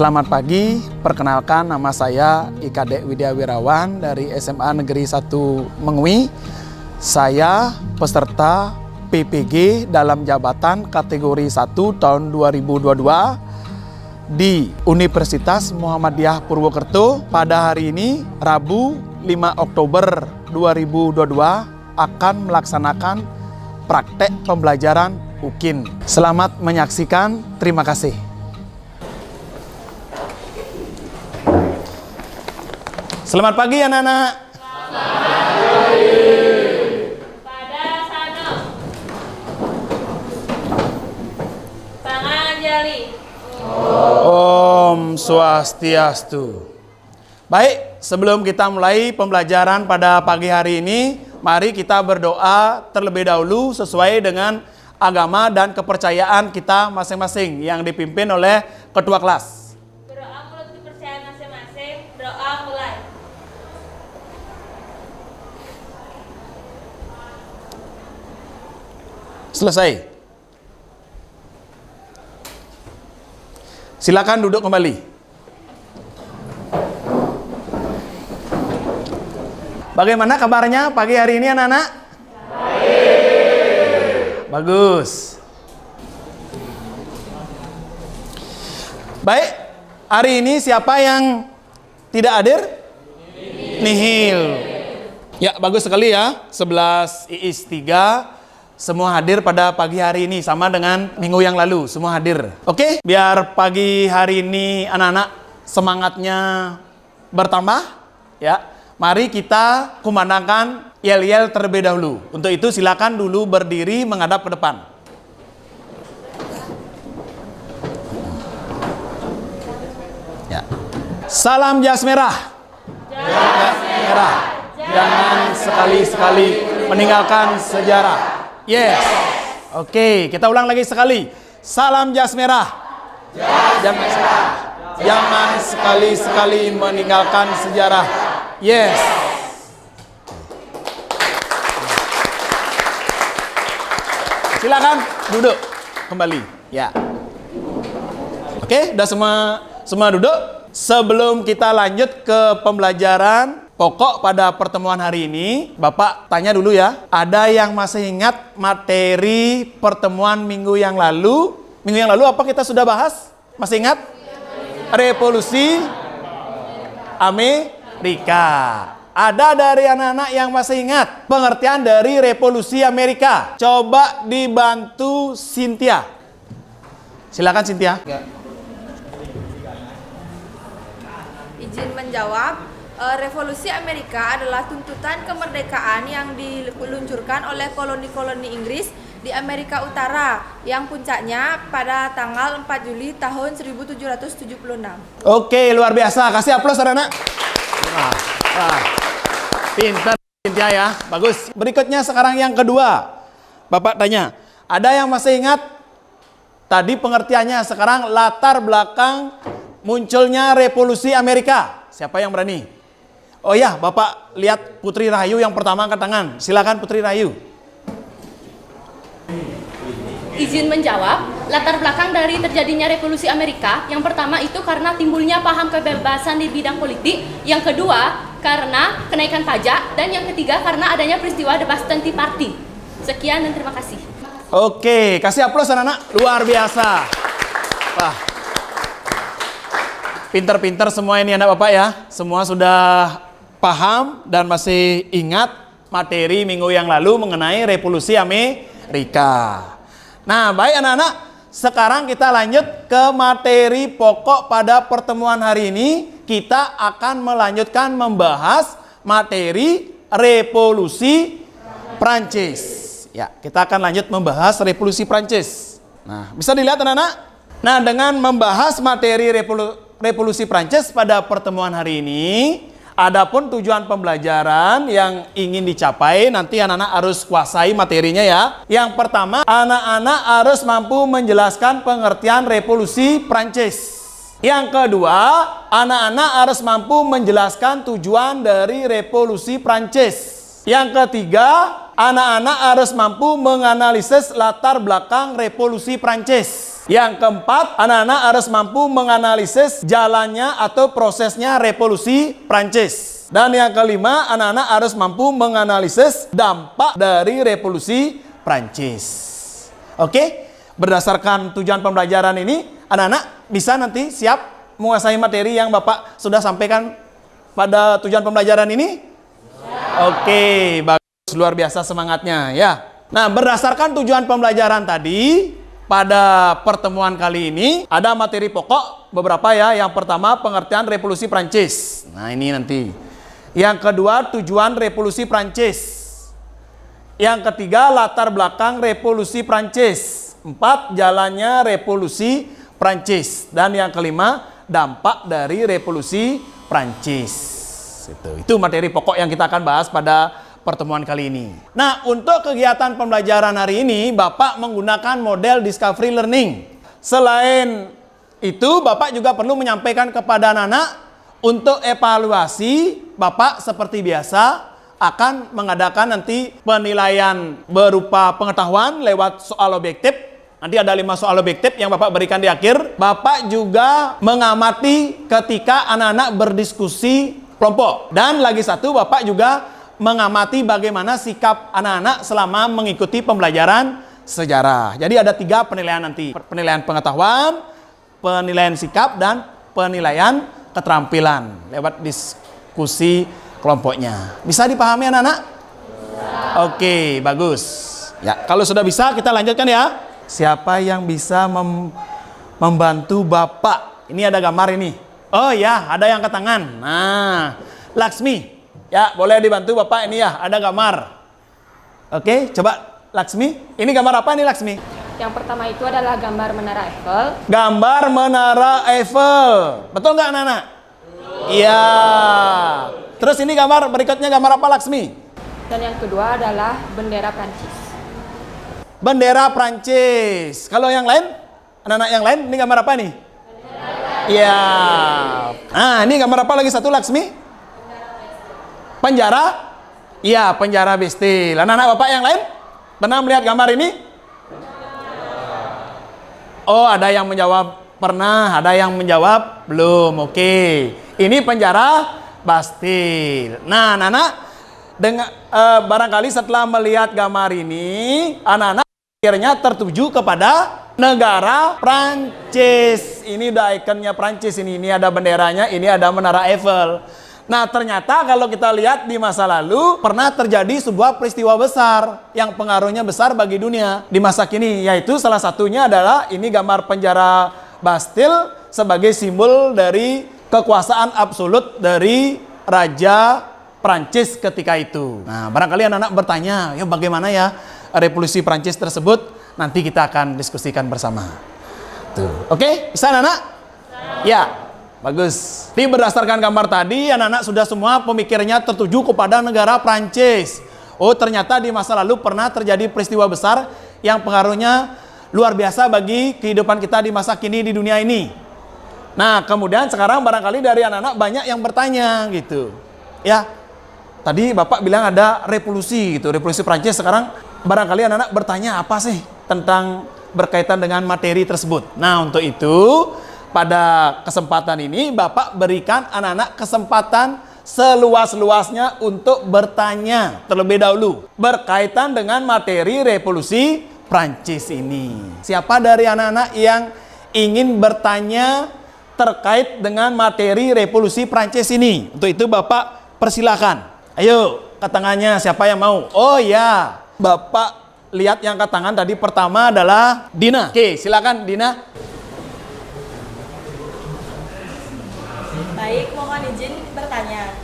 Selamat pagi, perkenalkan nama saya IKD Widya Wirawan dari SMA Negeri 1 Mengwi. Saya peserta PPG dalam jabatan kategori 1 tahun 2022 di Universitas Muhammadiyah Purwokerto. Pada hari ini, Rabu 5 Oktober 2022, akan melaksanakan praktek pembelajaran UKIN. Selamat menyaksikan, terima kasih. Selamat pagi anak-anak. Selamat pagi. Pada sana. Panganjali. Om Swastiastu. Baik, sebelum kita mulai pembelajaran pada pagi hari ini, mari kita berdoa terlebih dahulu sesuai dengan agama dan kepercayaan kita masing-masing yang dipimpin oleh ketua kelas. Berdoa menurut kepercayaan masing-masing. Doa mulai. Selesai. Silakan duduk kembali. Bagaimana kabarnya pagi hari ini anak-anak? Baik. Bagus. Baik, hari ini siapa yang tidak hadir? Nihil. Ya, bagus sekali ya. 11 IIS 3 semua hadir pada pagi hari ini, sama dengan minggu yang lalu, semua hadir. Oke, biar pagi hari ini anak-anak semangatnya bertambah, ya. Mari kita kumandangkan yel-yel terlebih dahulu. Untuk itu silakan dulu berdiri menghadap ke depan. Ya. Salam jas merah. Jas merah. Jangan sekali-sekali meninggalkan sejarah. Yes. Oke, kita ulang lagi sekali. Salam jas merah. Jas merah. Jangan sekali-sekali meninggalkan sejarah. Yes. Silakan duduk kembali. Ya. Oke, udah semua duduk. Sebelum kita lanjut ke pembelajaran pokok pada pertemuan hari ini, Bapak tanya dulu ya. Ada yang masih ingat materi pertemuan minggu yang lalu? Minggu yang lalu apa kita sudah bahas? Masih ingat? Revolusi Amerika. Ada dari anak-anak yang masih ingat pengertian dari Revolusi Amerika? Coba dibantu Cynthia. Silakan Cynthia. Izin menjawab. Revolusi Amerika adalah tuntutan kemerdekaan yang diluncurkan oleh koloni-koloni Inggris di Amerika Utara yang puncaknya pada tanggal 4 Juli tahun 1776. Oke, luar biasa. Kasih aplaus anak-anak. Pintar Cynthia ya, bagus. Berikutnya sekarang yang kedua. Bapak tanya, ada yang masih ingat tadi pengertiannya? Sekarang latar belakang munculnya Revolusi Amerika. Siapa yang berani? Oh ya, Bapak lihat Putri Rahayu yang pertama angkat tangan. Silakan Putri Rahayu. Izin menjawab, latar belakang dari terjadinya Revolusi Amerika, yang pertama itu karena timbulnya paham kebebasan di bidang politik, yang kedua karena kenaikan pajak, dan yang ketiga karena adanya peristiwa The Boston Tea Party. Sekian dan terima kasih. Oke, kasih aplaus anak-anak. Luar biasa. Wah. Pinter-pinter semua ini anak Bapak ya. Semua sudah paham dan masih ingat materi minggu yang lalu mengenai Revolusi Amerika. Nah, baik anak-anak, sekarang kita lanjut ke materi pokok pada pertemuan hari ini. Kita akan melanjutkan membahas materi Revolusi Prancis. Ya, kita akan lanjut membahas Revolusi Prancis. Nah, bisa dilihat anak-anak? Nah, dengan membahas materi Revolusi Prancis pada pertemuan hari ini, adapun tujuan pembelajaran yang ingin dicapai, nanti anak-anak harus kuasai materinya ya. Yang pertama, anak-anak harus mampu menjelaskan pengertian Revolusi Prancis. Yang kedua, anak-anak harus mampu menjelaskan tujuan dari Revolusi Prancis. Yang ketiga, anak-anak harus mampu menganalisis latar belakang Revolusi Prancis. Yang keempat, anak-anak harus mampu menganalisis jalannya atau prosesnya revolusi Prancis. Dan yang kelima, anak-anak harus mampu menganalisis dampak dari revolusi Prancis. Oke, berdasarkan tujuan pembelajaran ini, anak-anak bisa nanti siap menguasai materi yang Bapak sudah sampaikan pada tujuan pembelajaran ini? Oke, bagus, luar biasa semangatnya ya. Nah, berdasarkan tujuan pembelajaran tadi, pada pertemuan kali ini ada materi pokok beberapa ya. Yang pertama, pengertian revolusi Prancis. Nah, ini nanti. Yang kedua, tujuan revolusi Prancis. Yang ketiga, latar belakang revolusi Prancis. 4, jalannya revolusi Prancis. Dan yang kelima, dampak dari revolusi Prancis. Itu materi pokok yang kita akan bahas pada pertemuan kali ini. Nah, untuk kegiatan pembelajaran hari ini, Bapak menggunakan model discovery learning. Selain itu, Bapak juga perlu menyampaikan kepada anak-anak untuk evaluasi. Bapak seperti biasa akan mengadakan nanti penilaian berupa pengetahuan lewat soal objektif. Nanti ada 5 soal objektif yang Bapak berikan di akhir. Bapak juga mengamati ketika anak-anak berdiskusi kelompok. Dan lagi satu, Bapak juga mengamati bagaimana sikap anak-anak selama mengikuti pembelajaran sejarah. Jadi ada 3 penilaian nanti. Penilaian pengetahuan, penilaian sikap, dan penilaian keterampilan lewat diskusi kelompoknya. Bisa dipahami anak-anak? Oke, bagus. Ya, kalau sudah bisa kita lanjutkan ya. Siapa yang bisa membantu Bapak? Ini ada gambar ini. Oh ya, ada yang ke tangan. Nah, Laksmi. Ya, boleh dibantu Bapak ini ya, ada gambar. Oke, coba Laksmi. Ini gambar apa nih Laksmi? Yang pertama itu adalah gambar Menara Eiffel. Gambar Menara Eiffel. Betul nggak anak-anak? Iya. Terus ini gambar berikutnya gambar apa Laksmi? Dan yang kedua adalah bendera Prancis. Bendera Prancis. Kalau yang lain? Anak-anak yang lain, ini gambar apa nih? Iya. Nah, ini gambar apa lagi satu Laksmi? Penjara? Iya, penjara Bastille. Anak-anak Bapak yang lain pernah melihat gambar ini? Oh, ada yang menjawab pernah, ada yang menjawab belum. Oke. Ini penjara Bastille. Nah, anak-anak barangkali setelah melihat gambar ini, anak-anak akhirnya tertuju kepada negara Prancis. Ini udah ikonnya Prancis ini. Ini ada benderanya, ini ada Menara Eiffel. Nah, ternyata kalau kita lihat di masa lalu pernah terjadi sebuah peristiwa besar yang pengaruhnya besar bagi dunia di masa kini, yaitu salah satunya adalah ini gambar penjara Bastille sebagai simbol dari kekuasaan absolut dari Raja Prancis ketika itu. Nah, barangkali anak-anak bertanya, ya bagaimana ya revolusi Prancis tersebut? Nanti kita akan diskusikan bersama. Tuh, oke? Bisa anak-anak? Ya. Bagus. Jadi berdasarkan gambar tadi, anak-anak sudah semua pemikirannya tertuju kepada negara Prancis. Oh, ternyata di masa lalu pernah terjadi peristiwa besar yang pengaruhnya luar biasa bagi kehidupan kita di masa kini di dunia ini. Nah, kemudian sekarang barangkali dari anak-anak banyak yang bertanya gitu. Ya, tadi Bapak bilang ada revolusi gitu, revolusi Prancis. Sekarang barangkali anak-anak bertanya apa sih tentang berkaitan dengan materi tersebut. Nah, untuk itu pada kesempatan ini Bapak berikan anak-anak kesempatan seluas-luasnya untuk bertanya terlebih dahulu berkaitan dengan materi revolusi Prancis ini. Siapa dari anak-anak yang ingin bertanya terkait dengan materi revolusi Prancis ini? Untuk itu Bapak persilakan. Ayo, ke tangannya siapa yang mau? Oh ya, Bapak lihat yang ke tangan tadi pertama adalah Dina. Oke, silakan Dina. Baik, mohon izin bertanya.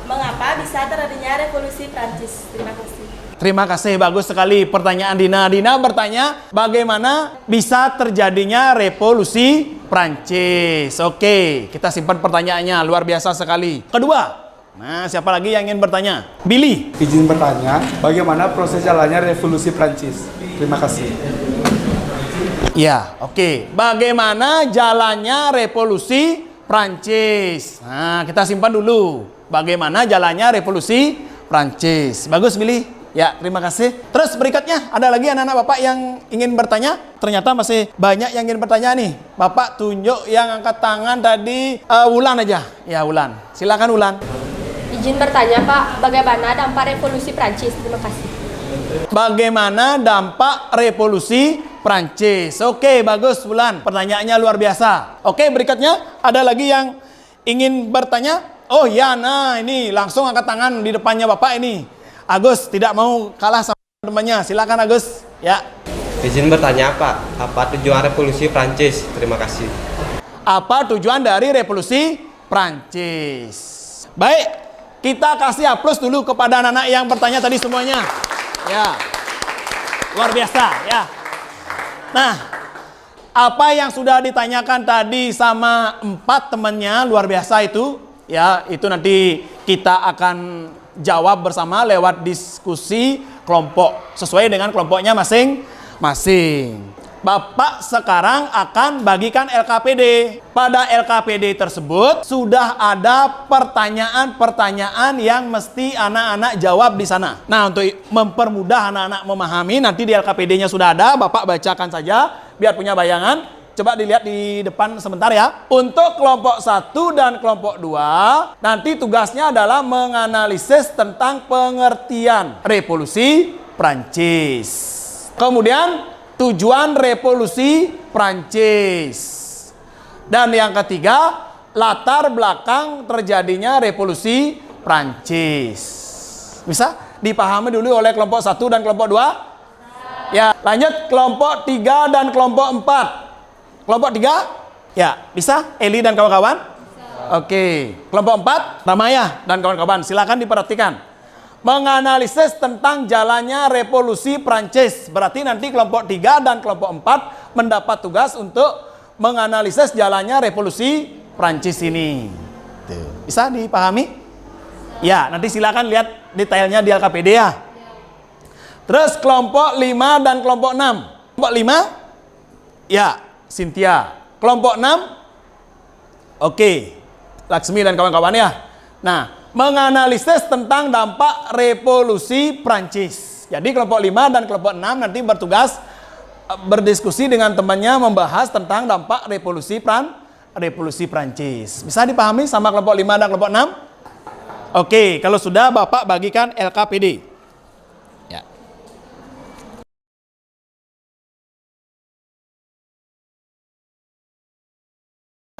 Mengapa bisa terjadinya revolusi Prancis? Terima kasih. Terima kasih, bagus sekali pertanyaan Dina. Dina bertanya bagaimana bisa terjadinya revolusi Prancis. Oke, kita simpan pertanyaannya, luar biasa sekali. Kedua, nah siapa lagi yang ingin bertanya? Billy. Izin bertanya, bagaimana proses jalannya revolusi Prancis? Terima kasih. Ya, oke. Bagaimana jalannya revolusi Prancis? Nah, kita simpan dulu. Bagaimana jalannya revolusi Prancis? Bagus, Billy. Ya, terima kasih. Terus berikutnya, ada lagi anak-anak Bapak yang ingin bertanya? Ternyata masih banyak yang ingin bertanya nih. Bapak tunjuk yang angkat tangan tadi Wulan aja. Ya, Wulan. Silakan Wulan. Izin bertanya Pak, bagaimana dampak revolusi Prancis? Terima kasih. Bagaimana dampak revolusi Prancis? Oke, bagus Wulan. Pertanyaannya luar biasa. Oke, berikutnya ada lagi yang ingin bertanya? Oh ya, nah ini langsung angkat tangan di depannya Bapak ini. Agus tidak mau kalah sama temannya. Silakan Agus. Ya. Izin bertanya Pak, apa tujuan revolusi Prancis? Terima kasih. Apa tujuan dari revolusi Prancis? Baik, kita kasih aplaus dulu kepada anak-anak yang bertanya tadi semuanya. Ya. Luar biasa, ya. Nah, apa yang sudah ditanyakan tadi sama 4 temannya luar biasa itu, ya, itu nanti kita akan jawab bersama lewat diskusi kelompok sesuai dengan kelompoknya masing-masing. Bapak sekarang akan bagikan LKPD. Pada LKPD tersebut sudah ada pertanyaan-pertanyaan yang mesti anak-anak jawab di sana. Nah, untuk mempermudah anak-anak memahami, nanti di LKPD-nya sudah ada, Bapak bacakan saja biar punya bayangan. Coba dilihat di depan sebentar ya. Untuk kelompok 1 dan kelompok 2, nanti tugasnya adalah menganalisis tentang pengertian revolusi Prancis. Kemudian tujuan revolusi Prancis. Dan yang ketiga, latar belakang terjadinya revolusi Prancis. Bisa dipahami dulu oleh kelompok 1 dan kelompok 2? Ya, lanjut kelompok 3 dan kelompok 4. Kelompok 3? Ya, bisa? Eli dan kawan-kawan? Oke. Kelompok 4, Ramaya dan kawan-kawan, silakan diperhatikan. Menganalisis tentang jalannya revolusi Prancis. Berarti nanti kelompok 3 dan kelompok 4 mendapat tugas untuk menganalisis jalannya revolusi Prancis ini. Tuh. Bisa dipahami? Ya, nanti silakan lihat detailnya di LKPD ya. Terus kelompok 5 dan kelompok 6. Kelompok 5? Ya, Cynthia. Kelompok 6? Oke. Laksmi dan kawan-kawan ya. Nah, menganalisis tentang dampak revolusi Prancis. Jadi kelompok 5 dan kelompok 6 nanti bertugas berdiskusi dengan temannya membahas tentang dampak revolusi Prancis. Bisa dipahami sama kelompok 5 dan kelompok 6? Oke, kalau sudah Bapak bagikan LKPD. Ya.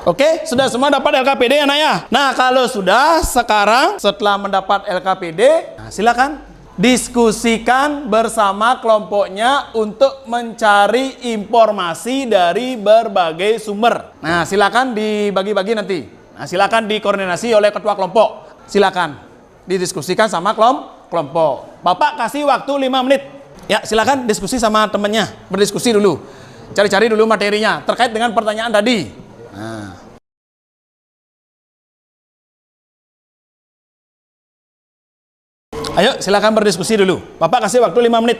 Oke, sudah semua dapat LKPD anak ya? Nah, kalau sudah, sekarang setelah mendapat LKPD, nah, silakan diskusikan bersama kelompoknya untuk mencari informasi dari berbagai sumber. Nah, silakan dibagi-bagi nanti. Nah, silakan dikoordinasi oleh ketua kelompok. Silakan didiskusikan sama kelompok. Bapak kasih waktu 5 menit. Ya, silakan diskusi sama temennya. Berdiskusi dulu. Cari-cari dulu materinya terkait dengan pertanyaan tadi. Nah. Ayo silakan berdiskusi dulu. Bapak kasih waktu 5 menit.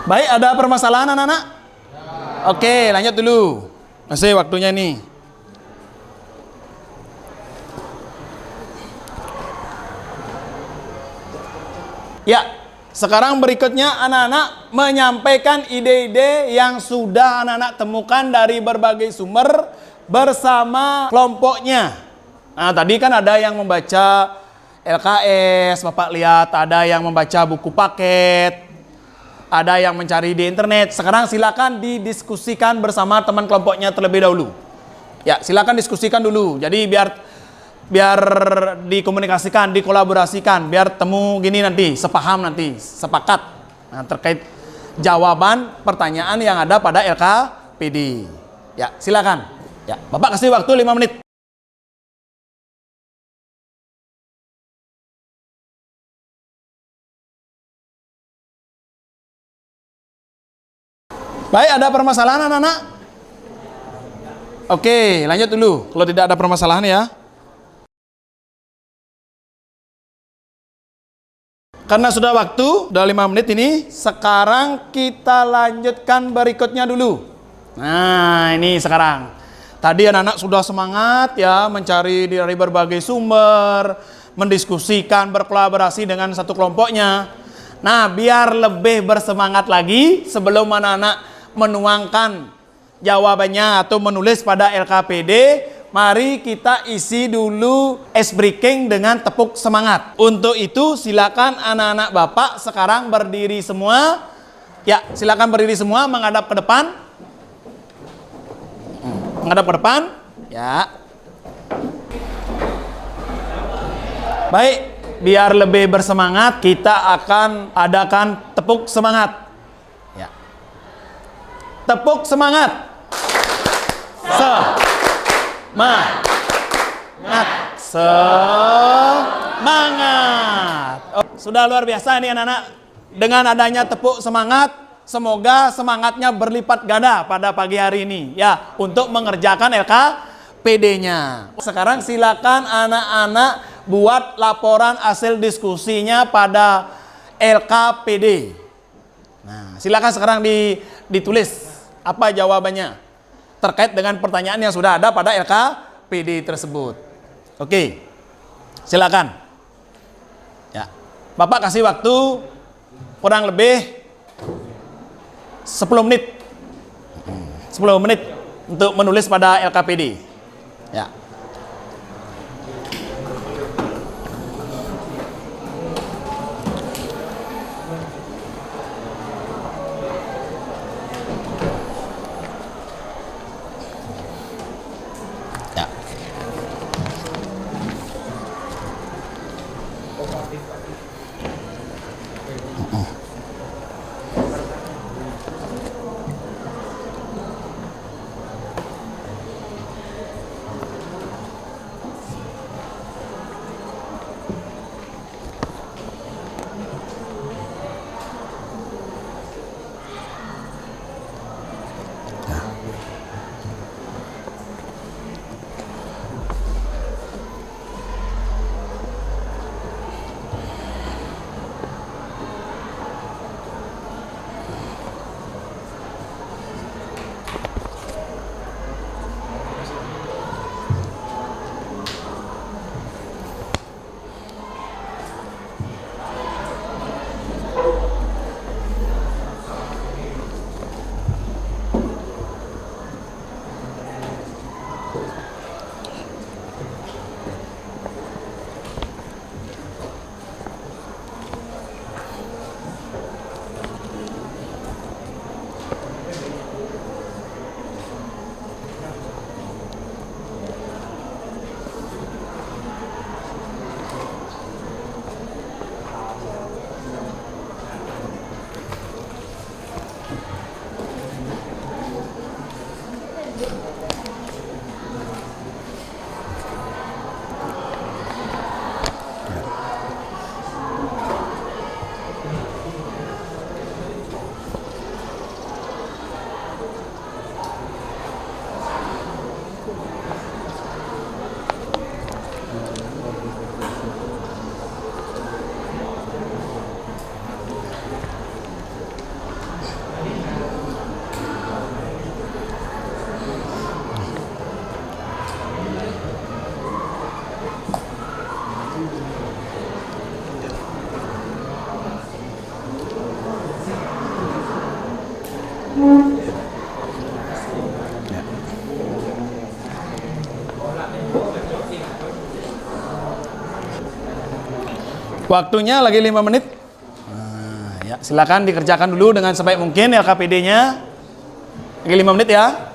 Baik, ada permasalahan anak-anak? Oke, lanjut dulu. Masih waktunya nih. Ya, sekarang berikutnya anak-anak menyampaikan ide-ide yang sudah anak-anak temukan dari berbagai sumber bersama kelompoknya. Nah, tadi kan ada yang membaca LKS, Bapak lihat, ada yang membaca buku paket, ada yang mencari di internet. Sekarang silakan didiskusikan bersama teman kelompoknya terlebih dahulu. Ya, silakan diskusikan dulu. Jadi biar dikomunikasikan, dikolaborasikan, biar temu gini nanti, sepaham nanti, sepakat. Nah, terkait jawaban pertanyaan yang ada pada LKPD. Ya, silakan. Ya, Bapak kasih waktu 5 menit. Baik, ada permasalahan anak-anak? Oke, lanjut dulu. Kalau tidak ada permasalahan ya. Karena sudah waktu, udah 5 menit ini, sekarang kita lanjutkan berikutnya dulu. Nah, ini sekarang. Tadi anak-anak sudah semangat ya mencari dari berbagai sumber, mendiskusikan, berkolaborasi dengan satu kelompoknya. Nah, biar lebih bersemangat lagi sebelum anak-anak menuangkan jawabannya atau menulis pada LKPD, mari kita isi dulu ice breaking dengan tepuk semangat. Untuk itu silakan anak-anak Bapak sekarang berdiri semua. Ya, silakan berdiri semua menghadap ke depan. Menghadap ke depan. Ya. Baik, biar lebih bersemangat kita akan adakan tepuk semangat. Ya. Tepuk semangat. Semangat. Oh, sudah luar biasa nih anak-anak. Dengan adanya tepuk semangat, semoga semangatnya berlipat ganda pada pagi hari ini ya untuk mengerjakan LKPD-nya. Sekarang silakan anak-anak buat laporan hasil diskusinya pada LKPD. Nah, silakan sekarang ditulis apa jawabannya terkait dengan pertanyaan yang sudah ada pada LKPD tersebut. Oke, silakan. Ya, Bapak kasih waktu kurang lebih 10 menit. 10 menit untuk menulis pada LKPD. Ya. Waktunya lagi 5 menit. Nah, ya, silakan dikerjakan dulu dengan sebaik mungkin LKPD-nya. Lagi 5 menit ya.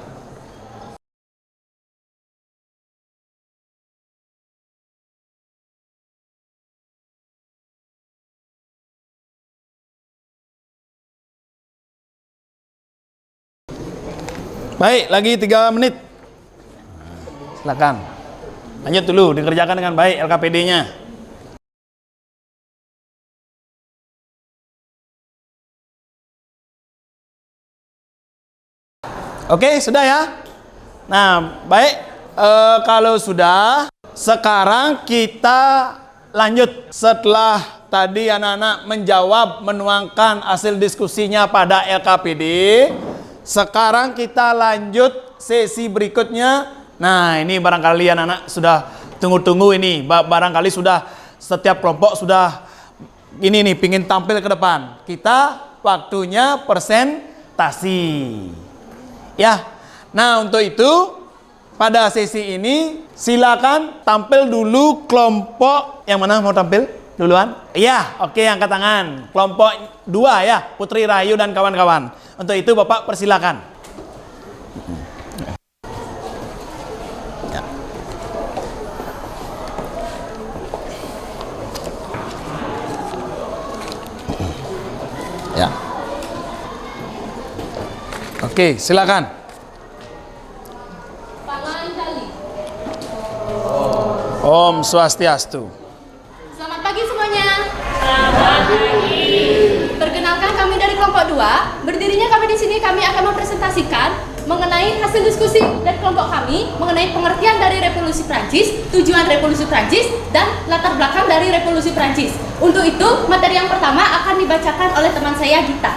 Baik, lagi 3 menit. Silakan. Lanjut dulu, dikerjakan dengan baik LKPD-nya. Oke, sudah ya. Nah, baik. Kalau sudah, sekarang kita lanjut. Setelah tadi anak-anak menjawab, menuangkan hasil diskusinya pada LKPD. Sekarang kita lanjut sesi berikutnya. Nah, ini barangkali anak-anak sudah tunggu-tunggu ini. Barangkali sudah setiap kelompok sudah ini nih pingin tampil ke depan. Kita waktunya presentasi. Ya. Nah, untuk itu pada sesi ini silakan tampil dulu kelompok yang mana mau tampil duluan? Iya, oke, angkat tangan. Kelompok 2 ya, Putri Rahayu dan kawan-kawan. Untuk itu Bapak persilakan. Ya. Oke, silakan. Om Swastiastu. Selamat pagi semuanya. Selamat pagi. Perkenalkan, kami dari kelompok 2. Berdirinya kami di sini, kami akan mempresentasikan mengenai hasil diskusi dari kelompok kami mengenai pengertian dari Revolusi Prancis, tujuan Revolusi Prancis, dan latar belakang dari Revolusi Prancis. Untuk itu, materi yang pertama akan dibacakan oleh teman saya, Gita.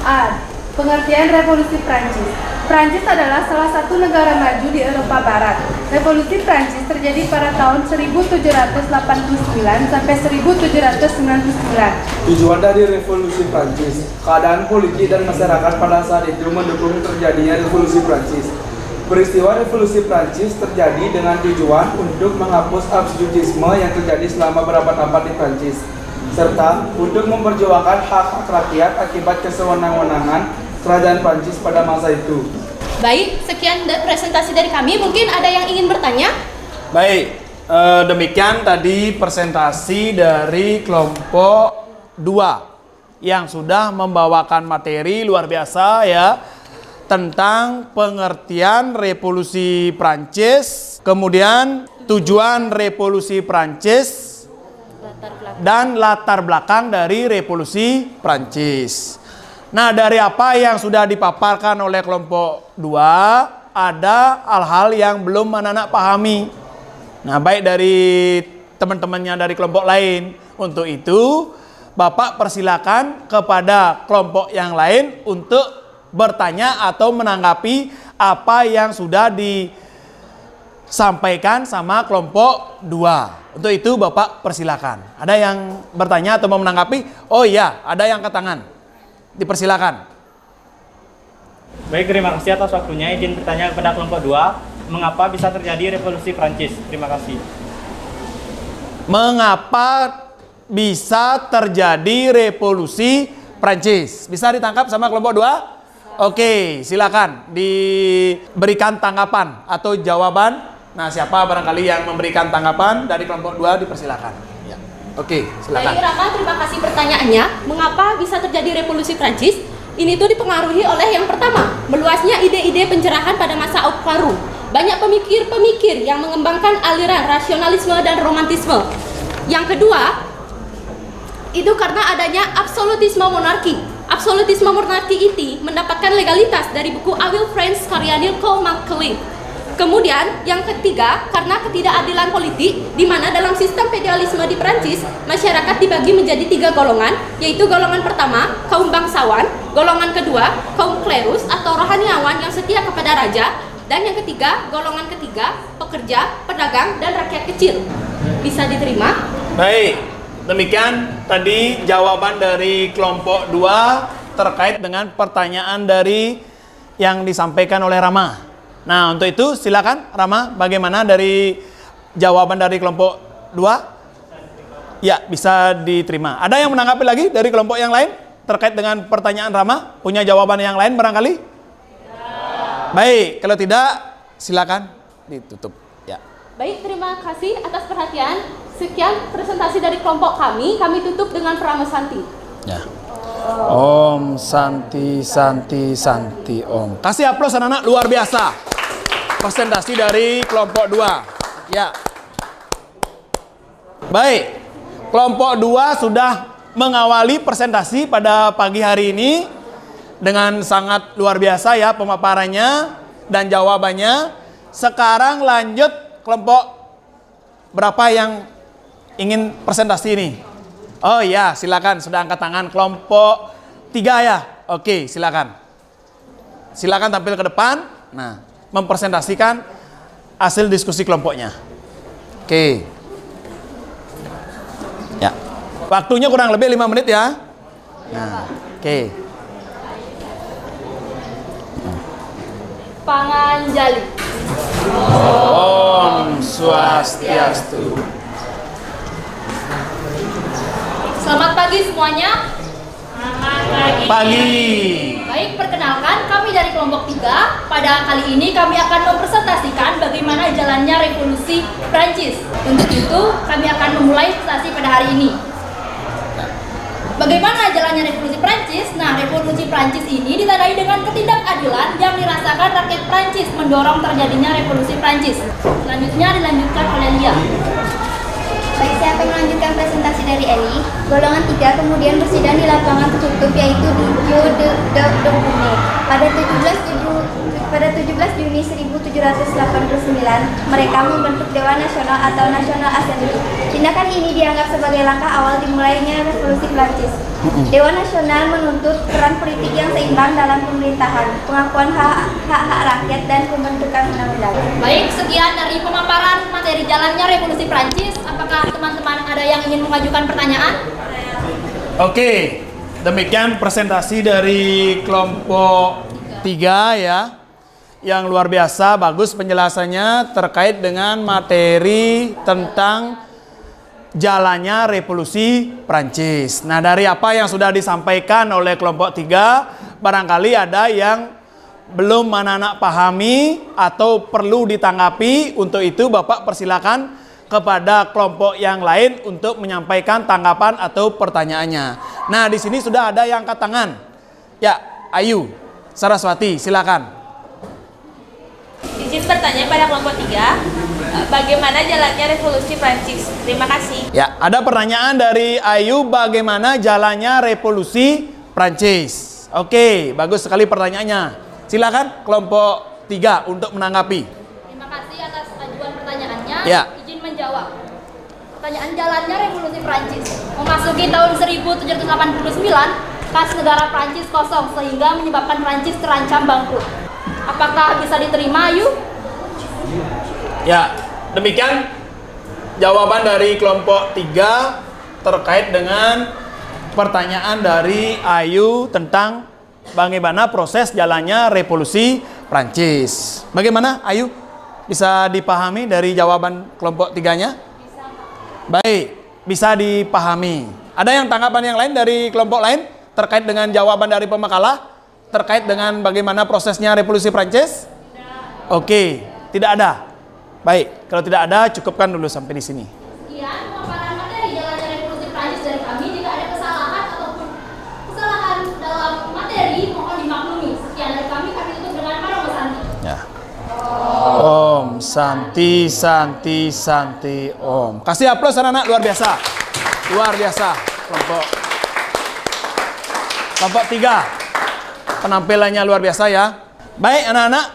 A. Pengertian Revolusi Prancis. Prancis adalah salah satu negara maju di Eropa Barat. Revolusi Prancis terjadi pada tahun 1789 sampai 1799. Tujuan dari revolusi Prancis, keadaan politik dan masyarakat pada saat itu mendukung terjadinya revolusi Prancis. Peristiwa revolusi Prancis terjadi dengan tujuan untuk menghapus absolutisme yang terjadi selama berabad-abad di Prancis, serta untuk memperjuangkan hak-hak rakyat akibat kesewenang-wenangan kerajaan Prancis pada masa itu. Baik, sekian presentasi dari kami. Mungkin ada yang ingin bertanya? Baik, demikian tadi presentasi dari kelompok 2 yang sudah membawakan materi luar biasa ya tentang pengertian revolusi Prancis, kemudian tujuan revolusi Prancis dan latar belakang dari revolusi Prancis. Nah, dari apa yang sudah dipaparkan oleh kelompok 2, ada hal-hal yang belum anak-anak pahami. Nah, baik dari teman-temannya dari kelompok lain. Untuk itu, Bapak persilakan kepada kelompok yang lain untuk bertanya atau menanggapi apa yang sudah disampaikan sama kelompok 2. Untuk itu, Bapak persilakan. Ada yang bertanya atau mau menanggapi? Oh iya, ada yang angkat tangan. Dipersilakan. Baik, terima kasih atas waktunya. Izin bertanya kepada kelompok 2, mengapa bisa terjadi revolusi Prancis? Terima kasih. Mengapa bisa terjadi revolusi Prancis? Bisa ditangkap sama kelompok 2? Oke, silakan diberikan tanggapan atau jawaban. Nah, siapa barangkali yang memberikan tanggapan dari kelompok 2 dipersilakan. Oke, silakan. Baik, Rama, terima kasih pertanyaannya. Mengapa bisa terjadi revolusi Prancis? Ini tuh dipengaruhi oleh yang pertama, meluasnya ide-ide pencerahan pada masa Orde Baru. Banyak pemikir-pemikir yang mengembangkan aliran rasionalisme dan romantisme. Yang kedua, itu karena adanya absolutisme monarki. Absolutisme monarki ini mendapatkan legalitas dari buku I Will France karya Nilko Machiavelli. Kemudian yang ketiga, karena ketidakadilan politik, di mana dalam sistem feudalisme di Prancis, masyarakat dibagi menjadi 3 golongan, yaitu golongan pertama, kaum bangsawan, golongan kedua, kaum klerus atau rohaniawan yang setia kepada raja, dan yang ketiga, golongan ketiga, pekerja, pedagang, dan rakyat kecil. Bisa diterima? Baik, demikian tadi jawaban dari kelompok 2 terkait dengan pertanyaan dari yang disampaikan oleh Rama. Nah, untuk itu silakan Rama, bagaimana dari jawaban dari kelompok 2? Ya, bisa diterima. Ada yang menanggapi lagi dari kelompok yang lain terkait dengan pertanyaan Rama? Punya jawaban yang lain barangkali? Ya. Baik, kalau tidak silakan ditutup. Ya. Baik, terima kasih atas perhatian. Sekian presentasi dari kelompok kami. Kami tutup dengan Pramasanti. Ya. Om Santi Santi Santi Om. Kasih aplaus anak-anak, luar biasa. Presentasi dari kelompok 2. Ya. Baik. Kelompok 2 sudah mengawali presentasi pada pagi hari ini dengan sangat luar biasa ya pemaparannya dan jawabannya. Sekarang lanjut kelompok berapa yang ingin presentasi ini? Oh iya, silakan. Sudah angkat tangan kelompok 3 ya. Oke, silakan. Silakan tampil ke depan. Nah, mempresentasikan hasil diskusi kelompoknya. Oke. Ya. Waktunya kurang lebih 5 menit ya. Nah, oke. Panganjali. Om Swastiastu. Selamat pagi semuanya. Pagi. Baik, perkenalkan kami dari kelompok 3. Pada kali ini kami akan mempresentasikan bagaimana jalannya revolusi Prancis. Untuk itu, kami akan memulai presentasi pada hari ini. Bagaimana jalannya revolusi Prancis? Nah, revolusi Prancis ini ditandai dengan ketidakadilan yang dirasakan rakyat Prancis mendorong terjadinya revolusi Prancis. Selanjutnya dilanjutkan oleh Lia. Baik, saya akan melanjutkan presentasi dari Eli. Golongan 3 kemudian bersidang di lapangan tertutup yaitu di Jeu de Dauphine. Pada 17 Juni 1789, mereka membentuk Dewan Nasional atau National Assembly. Tindakan ini dianggap sebagai langkah awal dimulainya revolusi Prancis. Dewan Nasional menuntut peran politik yang seimbang dalam pemerintahan, pengakuan hak-hak rakyat, dan pembentukan undang-undang. Baik, sekian dari pemaparan materi jalannya revolusi Prancis. Apakah teman-teman ada yang ingin mengajukan pertanyaan? Oke, demikian presentasi dari kelompok 3 ya. Yang luar biasa, bagus penjelasannya terkait dengan materi tentang jalannya revolusi Prancis. Nah, dari apa yang sudah disampaikan oleh kelompok 3, barangkali ada yang belum anak-anak pahami atau perlu ditanggapi. Untuk itu Bapak persilakan kepada kelompok yang lain untuk menyampaikan tanggapan atau pertanyaannya. Nah, di sini sudah ada yang angkat tangan. Ya, Ayu Saraswati, silakan. Izin bertanya pada kelompok 3, bagaimana jalannya revolusi Prancis? Terima kasih. Ya, ada pertanyaan dari Ayu, bagaimana jalannya revolusi Prancis? Oke, bagus sekali pertanyaannya. Silakan kelompok 3 untuk menanggapi. Terima kasih atas ajuan pertanyaannya. Ya. Izin menjawab. Pertanyaan jalannya revolusi Prancis. Memasuki tahun 1789, kas negara Prancis kosong sehingga menyebabkan Prancis terancam bangkrut. Apakah bisa diterima, Ayu? Ya, demikian jawaban dari kelompok 3 terkait dengan pertanyaan dari Ayu tentang bagaimana proses jalannya revolusi Prancis. Bagaimana, Ayu? Bisa dipahami dari jawaban kelompok 3-nya? Baik, bisa dipahami. Ada yang tanggapan yang lain dari kelompok lain terkait dengan jawaban dari pemakalah? Terkait dengan bagaimana prosesnya revolusi Prancis? Oke, tidak ada. Baik, kalau tidak ada cukupkan dulu sampai di sini. Sekian pemaparan materi jalannya revolusi Prancis dari kami. Jika ada kesalahan ataupun kesalahan dalam materi, mohon dimaklumi. Sekian dari kami tutup dengan Paromo Santi. Ya. Om Santi Santi Santi Om. Kasih aplaus anak-anak, luar biasa. Luar biasa kelompok 3. Penampilannya luar biasa ya. Baik anak-anak,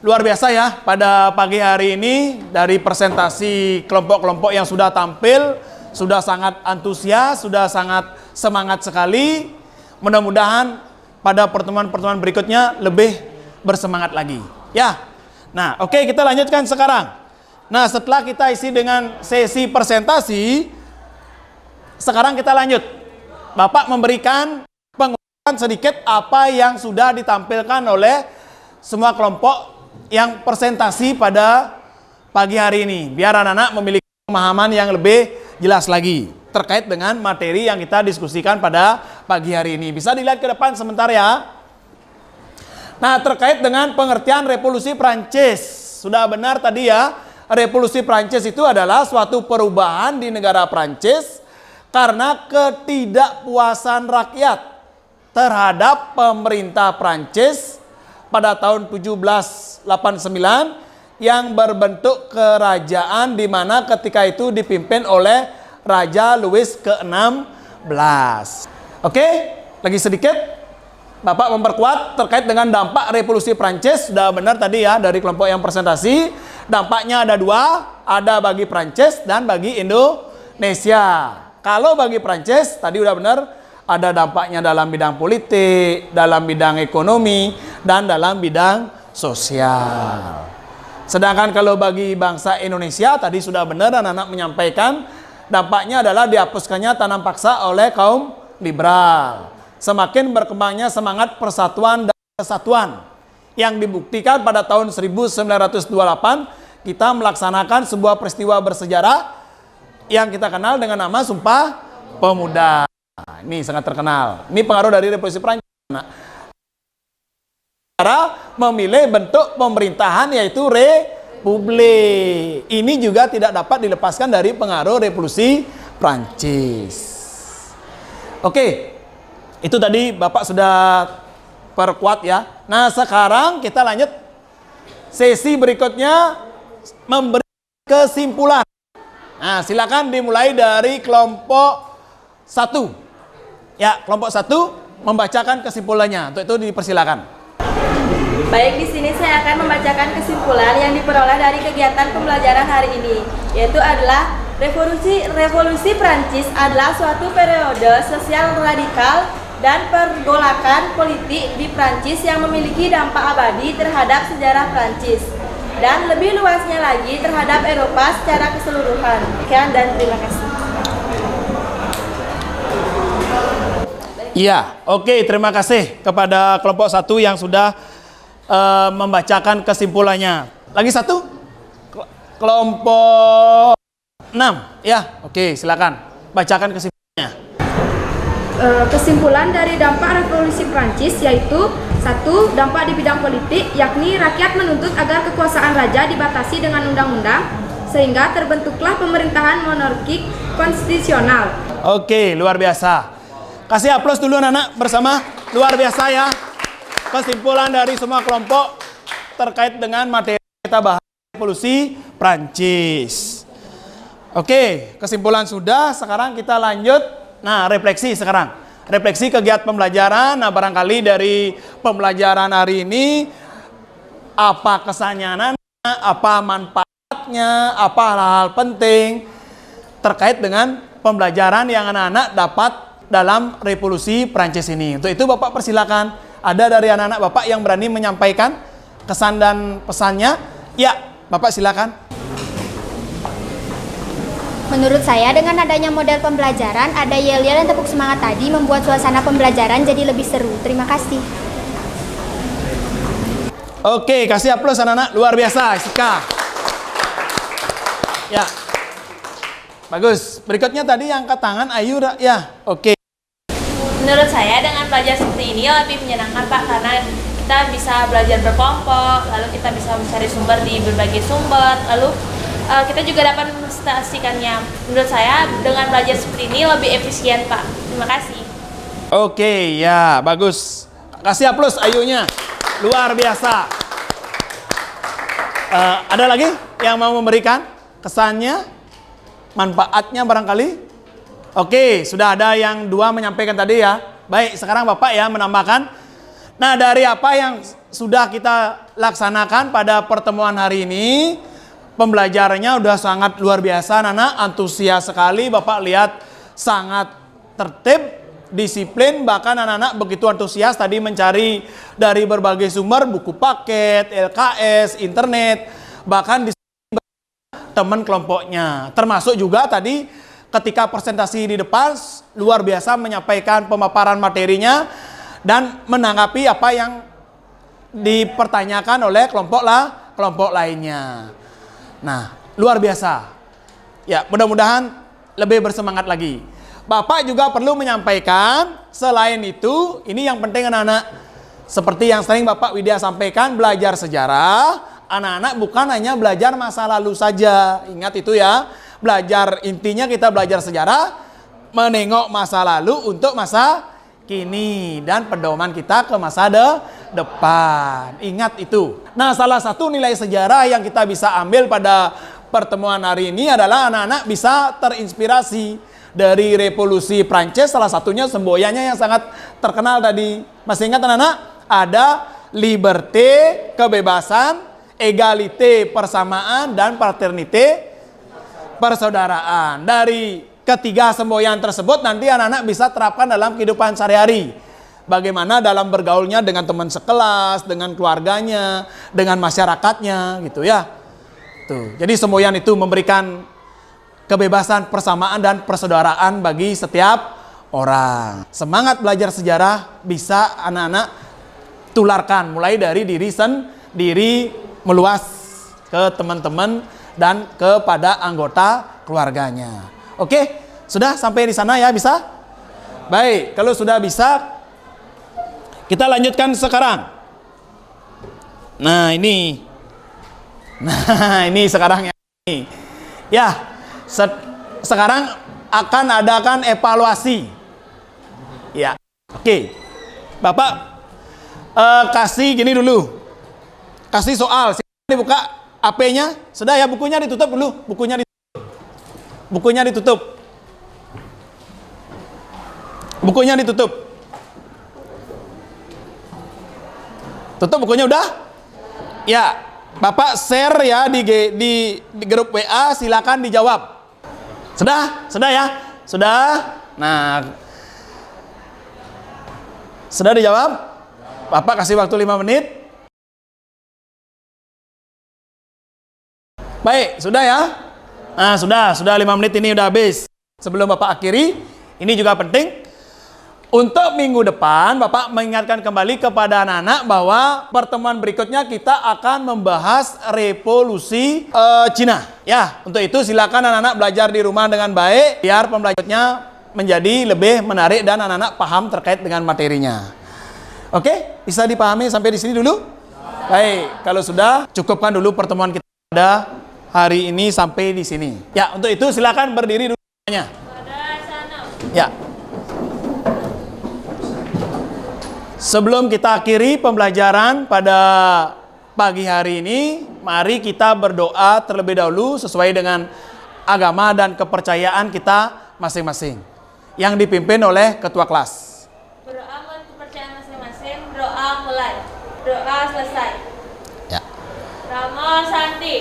luar biasa ya pada pagi hari ini dari presentasi kelompok-kelompok yang sudah tampil, sudah sangat antusias, sudah sangat semangat sekali. Mudah-mudahan pada pertemuan-pertemuan berikutnya lebih bersemangat lagi. Ya. Nah, oke, kita lanjutkan sekarang. Nah, setelah kita isi dengan sesi presentasi, sekarang kita lanjut. Bapak memberikan sedikit apa yang sudah ditampilkan oleh semua kelompok yang presentasi pada pagi hari ini, biar anak-anak memiliki pemahaman yang lebih jelas lagi terkait dengan materi yang kita diskusikan pada pagi hari ini. Bisa dilihat ke depan sebentar ya. Nah, terkait dengan pengertian revolusi Prancis, sudah benar tadi ya, revolusi Prancis itu adalah suatu perubahan di negara Prancis karena ketidakpuasan rakyat terhadap pemerintah Prancis pada tahun 1789 yang berbentuk kerajaan, di mana ketika itu dipimpin oleh Raja Louis ke-16. Oke, lagi sedikit Bapak memperkuat terkait dengan dampak revolusi Prancis. Sudah benar tadi ya dari kelompok yang presentasi, dampaknya ada 2, ada bagi Prancis dan bagi Indonesia. kalau bagi Prancis tadi udah benar, ada dampaknya dalam bidang politik, dalam bidang ekonomi, dan dalam bidang sosial. Sedangkan kalau bagi bangsa Indonesia tadi sudah benar anak-anak menyampaikan, dampaknya adalah dihapuskannya tanam paksa oleh kaum liberal. Semakin berkembangnya semangat persatuan dan kesatuan yang dibuktikan pada tahun 1928 kita melaksanakan sebuah peristiwa bersejarah yang kita kenal dengan nama Sumpah Pemuda. Ini sangat terkenal. Ini pengaruh dari Revolusi Prancis. Cara memilih bentuk pemerintahan yaitu republik. Ini juga tidak dapat dilepaskan dari pengaruh Revolusi Prancis. Oke. Itu tadi Bapak sudah perkuat ya. Nah sekarang kita lanjut sesi berikutnya memberi kesimpulan. Nah silakan dimulai dari kelompok 1. Ya kelompok 1 membacakan kesimpulannya. Untuk itu dipersilakan. Baik, di sini saya akan membacakan kesimpulan yang diperoleh dari kegiatan pembelajaran hari ini, yaitu adalah Revolusi Prancis adalah suatu periode sosial radikal dan pergolakan politik di Prancis yang memiliki dampak abadi terhadap sejarah Prancis dan lebih luasnya lagi terhadap Eropa secara keseluruhan. Sekian dan terima kasih. Iya, oke, terima kasih kepada kelompok 1 yang sudah membacakan kesimpulannya. Lagi satu? Kelompok 6. Ya, oke, silakan bacakan kesimpulannya. Kesimpulan dari dampak revolusi Prancis yaitu 1. Dampak di bidang politik, yakni rakyat menuntut agar kekuasaan raja dibatasi dengan undang-undang sehingga terbentuklah pemerintahan monarkik konstitusional. Oke, luar biasa. Kasih aplaus dulu anak-anak bersama. Luar biasa ya. Kesimpulan dari semua kelompok terkait dengan materi kita bahas revolusi Prancis. Oke, kesimpulan sudah. Sekarang kita lanjut. Nah, refleksi sekarang. Refleksi kegiatan pembelajaran. Nah, barangkali dari pembelajaran hari ini, apa kesannya anak, apa manfaatnya, apa hal-hal penting terkait dengan pembelajaran yang anak-anak dapat dalam revolusi Prancis ini. Untuk itu Bapak persilakan. Ada dari anak-anak Bapak yang berani menyampaikan kesan dan pesannya? Ya, Bapak silakan. Menurut saya dengan adanya model pembelajaran, ada yel-yel dan tepuk semangat tadi membuat suasana pembelajaran jadi lebih seru. Terima kasih. Oke, kasih aplaus anak-anak. Luar biasa, Sika. Ya. Bagus. Berikutnya tadi yang angkat tangan Ayu. Ya, oke. Menurut saya dengan belajar seperti ini lebih menyenangkan Pak, karena kita bisa belajar berkelompok, lalu kita bisa mencari sumber di berbagai sumber, lalu kita juga dapat menstatistikkannya. Menurut saya dengan belajar seperti ini lebih efisien Pak. Terima kasih. Oke, ya bagus. Kasih aplaus Ayunya. Luar biasa. Ada lagi yang mau memberikan kesannya, manfaatnya barangkali? Oke, sudah ada yang 2 menyampaikan tadi ya. Baik, sekarang Bapak ya menambahkan. Nah, dari apa yang sudah kita laksanakan pada pertemuan hari ini, pembelajarannya udah sangat luar biasa, anak-anak, antusias sekali. Bapak lihat sangat tertib, disiplin, bahkan anak-anak begitu antusias tadi mencari dari berbagai sumber, buku paket, LKS, internet, bahkan di teman kelompoknya. Termasuk juga tadi ketika presentasi di depan luar biasa menyampaikan pemaparan materinya dan menanggapi apa yang dipertanyakan oleh kelompok lainnya. Nah, luar biasa. Ya, mudah-mudahan lebih bersemangat lagi. Bapak juga perlu menyampaikan, selain itu, ini yang penting anak-anak. Seperti yang sering Bapak Widya sampaikan, belajar sejarah, anak-anak bukan hanya belajar masa lalu saja. Ingat itu ya, belajar intinya kita belajar sejarah, menengok masa lalu untuk masa kini, dan pedoman kita ke masa depan. Ingat itu. Nah, salah satu nilai sejarah yang kita bisa ambil pada pertemuan hari ini adalah anak-anak bisa terinspirasi dari revolusi Prancis. Salah satunya semboyannya yang sangat terkenal tadi. Masih ingat anak-anak? Ada liberté, kebebasan, égalité, persamaan, dan fraternité, persaudaraan. Dari ketiga semboyan tersebut nanti anak-anak bisa terapkan dalam kehidupan sehari-hari. Bagaimana dalam bergaulnya dengan teman sekelas, dengan keluarganya, dengan masyarakatnya gitu ya. Tuh. Jadi semboyan itu memberikan kebebasan, persamaan dan persaudaraan bagi setiap orang. Semangat belajar sejarah bisa anak-anak tularkan mulai dari diri sendiri meluas ke teman-teman dan kepada anggota keluarganya. Oke, sudah sampai di sana ya, bisa? Baik, kalau sudah bisa kita lanjutkan sekarang. Nah, ini. Nah, ini sekarang ini. Ya, sekarang akan adakan evaluasi. Ya, oke. Bapak kasih gini dulu. Kasih soal. Dibuka AP-nya. Sudah ya, bukunya ditutup dulu. Bukunya ditutup. Bukunya ditutup. Bukunya ditutup. Tutup bukunya udah? Ya, Bapak share ya di grup WA, silakan dijawab. Sudah? Sudah ya? Sudah? Nah, sudah dijawab? Bapak kasih waktu 5 menit. Baik, sudah ya? Nah, sudah 5 menit ini udah habis. Sebelum Bapak akhiri, ini juga penting. Untuk minggu depan, Bapak mengingatkan kembali kepada anak-anak bahwa pertemuan berikutnya kita akan membahas revolusi Cina. Ya, untuk itu silakan anak-anak belajar di rumah dengan baik, biar pembelajarannya menjadi lebih menarik dan anak-anak paham terkait dengan materinya. Oke, bisa dipahami sampai di sini dulu? Baik, kalau sudah, cukupkan dulu pertemuan kita pada hari ini sampai di sini. Ya, untuk itu silakan berdiri dulu. Ya. Sebelum kita akhiri pembelajaran pada pagi hari ini, mari kita berdoa terlebih dahulu sesuai dengan agama dan kepercayaan kita masing-masing, yang dipimpin oleh ketua kelas. Berdoa menurut kepercayaan masing-masing, doa mulai, doa selesai. Ya. Namo Santi.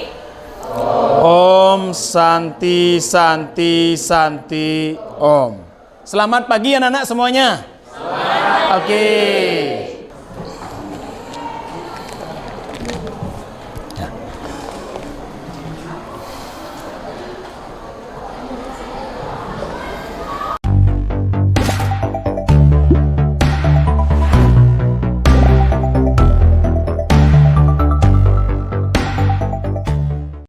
Om Santi Santi Santi Om. Selamat pagi anak-anak semuanya. Oke.